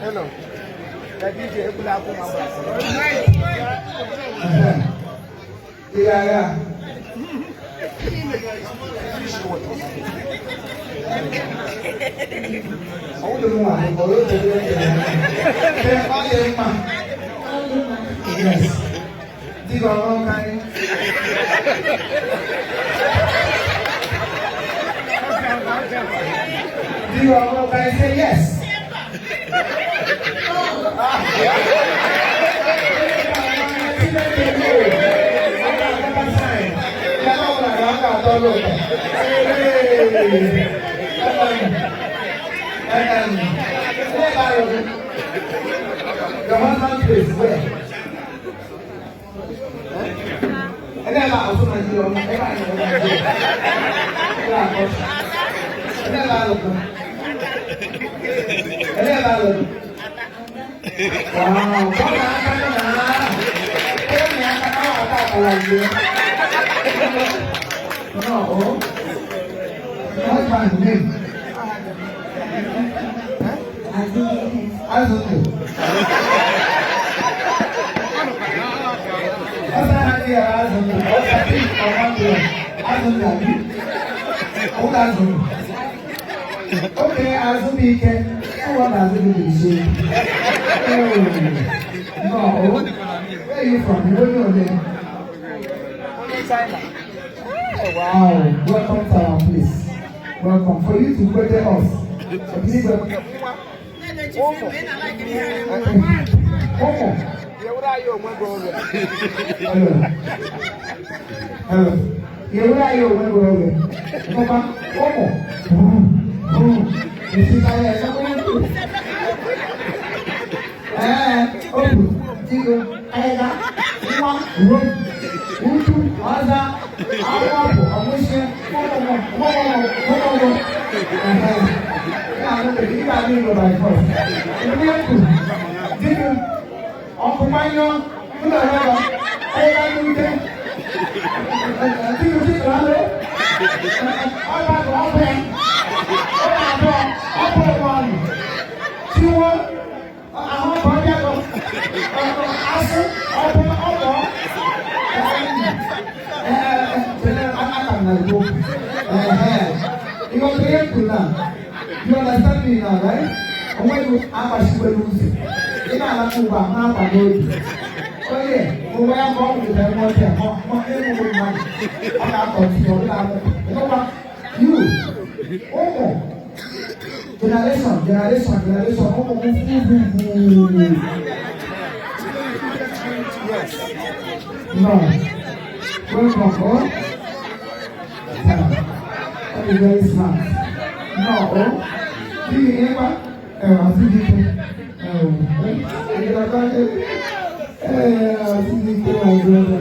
Hello. That DJ yeah. Do you all guys say yes? The husband place where? And then I also my deal. Okay, I'll be here. Who wants to be here? No. Where are you from? You don't know them. China. Oh, wow. Welcome to our place. Welcome. For you to go there us. Please welcome. Hello. Where are you? You understand me now, right? And when you have a super losing, you know how to move half a road. Oh, yeah, we are going to the mountain, more money. I'm not continue. You know what? You, generation. Yes. No. Welcome, that is very smart. No, do you ever? I think